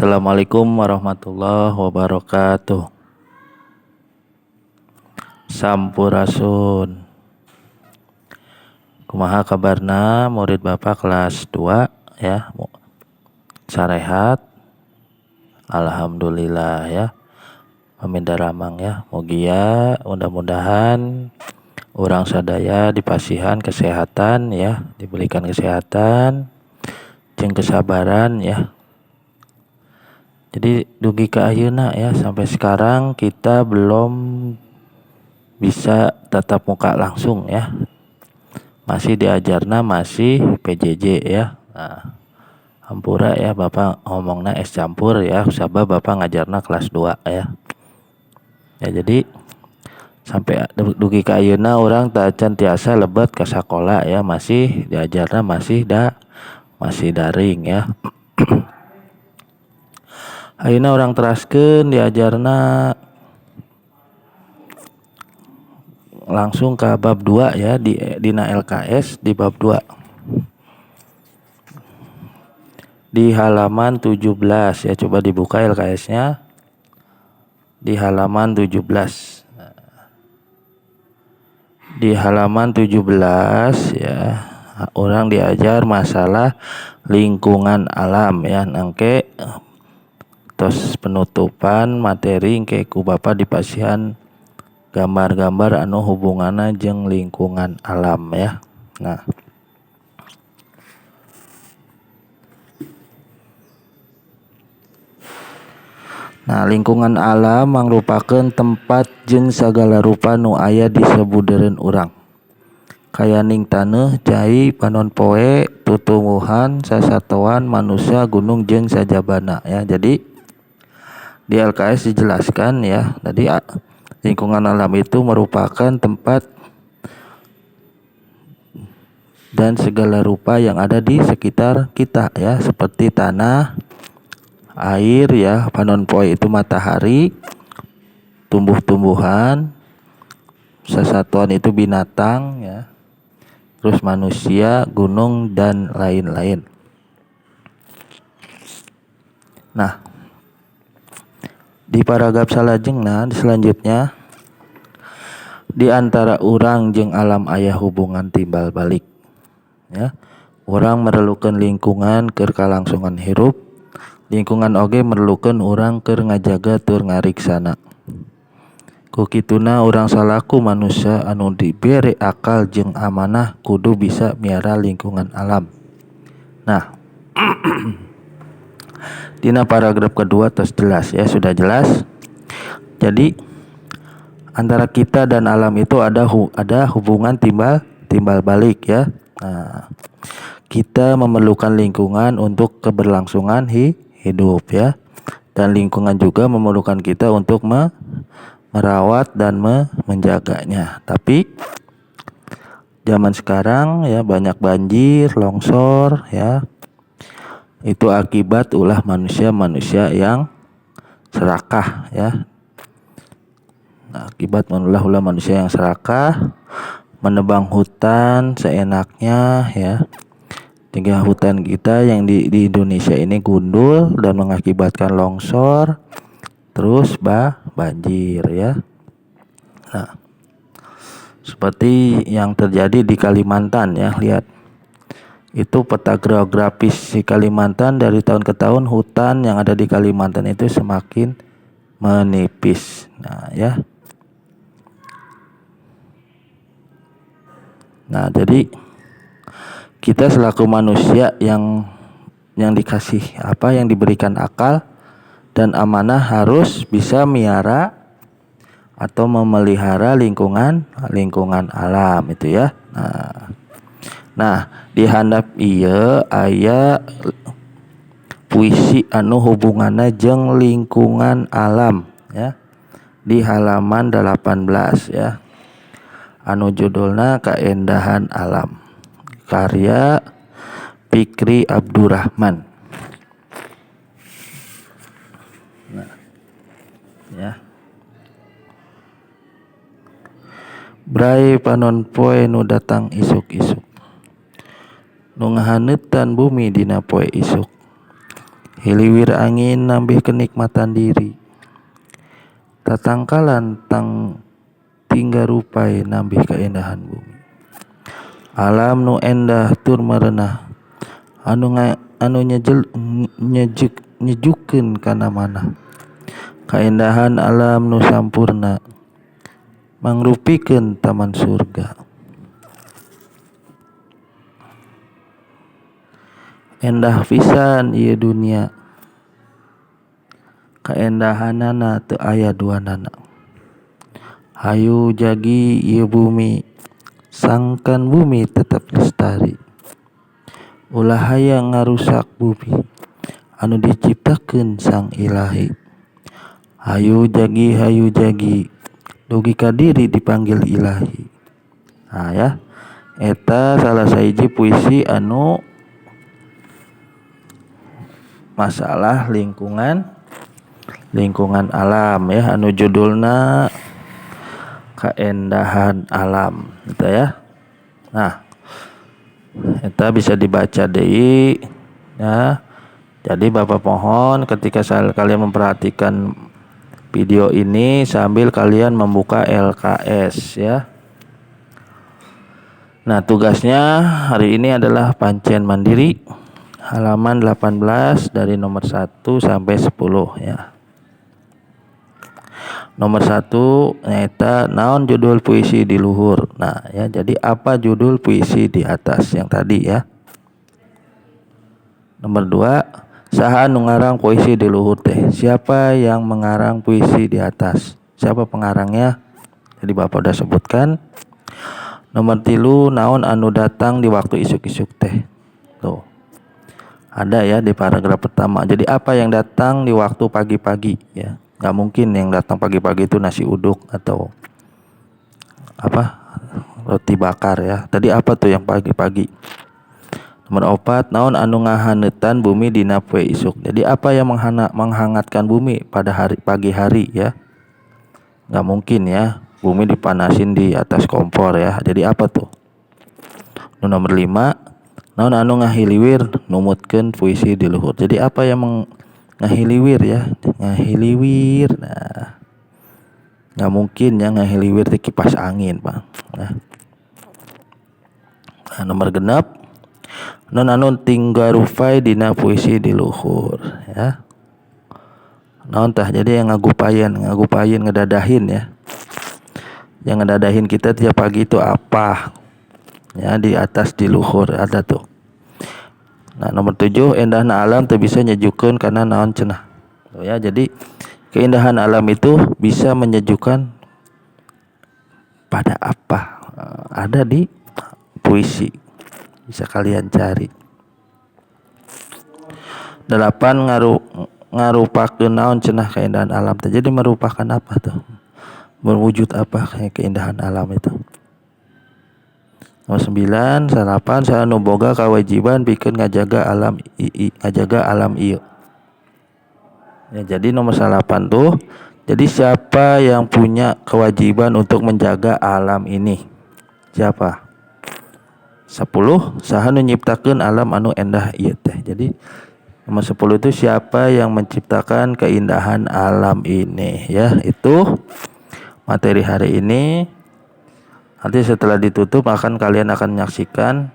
Assalamualaikum warahmatullahi wabarakatuh. Sampurasun. Kumaha kabarna murid Bapak kelas 2 ya. Sarehat. Alhamdulillah ya. Paminda ramang ya. Mugia mudah-mudahan orang sadaya dipasihan kesehatan ya, diberikan kesehatan jeung kesabaran ya. Jadi dugi ke ayeuna ya, sampai sekarang kita belum bisa tatap muka langsung ya. Masih diajarna masih PJJ ya. Nah, hampura ya Bapak ngomongna es campur ya, sabab Bapak ngajarna kelas 2 ya. Ya jadi sampai dugi ka ayeuna urang tacan tiasa lebet ke sakola ya, masih diajarna masih daring ya. Ayeuna orang teraskeun diajarna langsung ke bab 2 ya, dina LKS di bab 2. Di halaman 17 ya, coba dibuka LKS-nya. Di halaman 17. Di halaman 17 ya, orang diajar masalah lingkungan alam ya, nangke tos penutupan materi engke ku Bapak dipasihan gambar-gambar anu hubunganna jeung lingkungan alam ya. Nah, lingkungan alam mangrupakeun tempat jeung sagala rupa nu aya di sabudeureun urang. Kayaning taneuh, cai, panon poe, tutumbuhan, sasatoan, manusia, gunung jeung sajabana ya. Jadi di LKS dijelaskan ya, tadi lingkungan alam itu merupakan tempat dan segala rupa yang ada di sekitar kita ya, seperti tanah, air ya, panon poe itu matahari, tumbuh-tumbuhan, sesatuan itu binatang ya, terus manusia, gunung dan lain-lain. Nah, di paragraf salajengna selanjutnya, di antara urang jeung alam aya hubungan timbal balik ya. Urang merlukeun lingkungan keur kalangsungan hirup, lingkungan oge merlukeun urang keur ngajaga tur ngariksana. Ku kituna urang salaku manusia anu dibere akal jeung amanah kudu bisa miara lingkungan alam. Nah, dina paragraf kedua tos jelas ya, sudah jelas. Jadi antara kita dan alam itu ada hubungan timbal balik ya. Nah, kita memerlukan lingkungan untuk keberlangsungan hidup ya, dan lingkungan juga memerlukan kita untuk merawat dan menjaganya. Tapi zaman sekarang ya banyak banjir, longsor ya. Itu akibat ulah manusia yang serakah ya. Nah, akibat ulah manusia yang serakah, menebang hutan seenaknya ya. Hingga hutan kita yang di Indonesia ini gundul dan mengakibatkan longsor, terus banjir ya. Nah, seperti yang terjadi di Kalimantan ya, lihat. Itu peta geografis di Kalimantan, dari tahun ke tahun hutan yang ada di Kalimantan itu semakin menipis. Nah, ya. Nah, jadi kita selaku manusia yang dikasih yang diberikan akal dan amanah harus bisa miara atau memelihara lingkungan alam itu ya. Nah, di handap ieu aya puisi anu hubunganna jeung lingkungan alam ya. Di halaman 18 ya. Anu judulna Kaendahan Alam. Karya Fikri Abdurrahman. Nah, ya. Bray panon poe nu datang isuk-isuk, nu ngahaneutan bumi dina poe isuk. hiliwir angin nambih kenikmatan diri, tatangkalan tang tingga rupai nambih keindahan bumi. Alam nu endah tur merenah, anu nyejukeun kana mana. Kaindahan alam nu sampurna mangrupikeun taman surga. Endah pisan ieu dunia, kaendahanana teu aya duanana. Hayu jagi ieu bumi, sangkan bumi tetap lestari. Ulah hayang ngarusak bumi anu diciptakeun Sang Ilahi. Hayu jagi dugi ka diri dipanggil Ilahi. Nah ya, eta salah sahiji puisi anu masalah lingkungan alam ya, anu judulna kaendahan alam gitu ya. Nah, eta bisa dibaca deui ya. Jadi Bapak mohon ketika kalian memperhatikan video ini sambil kalian membuka LKS ya. Nah, tugasnya hari ini adalah pancen mandiri halaman 18 dari nomor 1 sampai 10 ya. Nomor 1 nyaeta naon judul puisi di luhur. Nah ya, jadi apa judul puisi di atas yang tadi ya. Nomor 2, saha nu ngarang puisi di luhur teh? Siapa yang mengarang puisi di atas? Siapa pengarangnya? Jadi Bapak udah sebutkan. Nomor 3, naon anu datang di waktu isuk-isuk teh? Tuh. Ada ya di paragraf pertama. Jadi apa yang datang di waktu pagi-pagi ya? Gak mungkin yang datang pagi-pagi itu nasi uduk atau apa roti bakar ya. Tadi apa tuh yang pagi-pagi? Nomor 4, naon anu ngahaneutan bumi dina poe isuk. Jadi apa yang menghangatkan bumi pada pagi hari ya? Gak mungkin ya bumi dipanasin di atas kompor ya. Jadi apa tuh? Nomor 5, naon anu ngahiliwir numutkeun puisi di luhur. Jadi apa yang ngahiliwir ya? Ngahiliwir. Nah, nggak mungkin ya ngahiliwir di kipas angin, Pak. Nah, nomor genep, non anu tinggarufai dina puisi di luhur ya. Naon tah? Jadi yang ngagupayeun ngedadahin ya. Yang ngedadahin kita tiap pagi itu apa? Ya, di atas di luhur ada tuh. Nah, nomor 7, endahna alam teu bisa nyejukeun karena naon cenah. Oh ya, jadi keindahan alam itu bisa menyejukkan pada apa? Ada di puisi. Bisa kalian cari. 8, ngarupakeun naon cenah keindahan alam teh. Jadi merupakan apa tuh? Berwujud apa kayak keindahan alam itu? Nomor 9, salapan saha nu boga kawajiban pikeun ngajaga alam ieu. Ya, jadi nomor 8 tuh, jadi siapa yang punya kewajiban untuk menjaga alam ini? Siapa? 10, saha nu nyiptakeun alam anu endah ieu teh. Jadi nomor 10 itu siapa yang menciptakan keindahan alam ini ya. Itu materi hari ini. Nanti setelah ditutup kalian akan menyaksikan,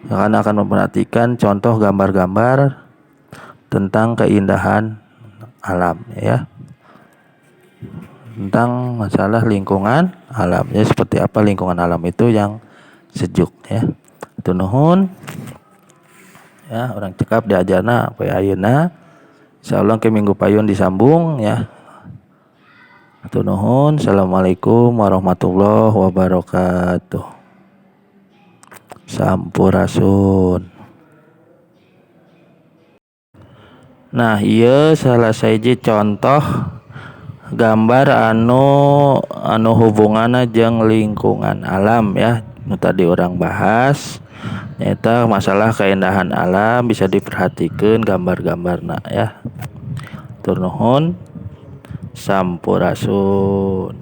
akan memperhatikan contoh gambar-gambar tentang keindahan alam ya. Tentang masalah lingkungan alam ya, seperti apa lingkungan alam itu yang sejuk ya. Itu nuhun. Ya, orang cekap diajarna poe ayeuna. Insyaallah ke minggu payun disambung ya. Atuh nuhun. Assalamualaikum warahmatullahi wabarakatuh. Sampurasun. Nah, ieu salah sahiji contoh gambar anu hubunganna jeung lingkungan alam ya. Nu tadi orang bahas nyata masalah keindahan alam bisa diperhatikan gambar-gambarna ya. Tur nuhun. Sampurasun.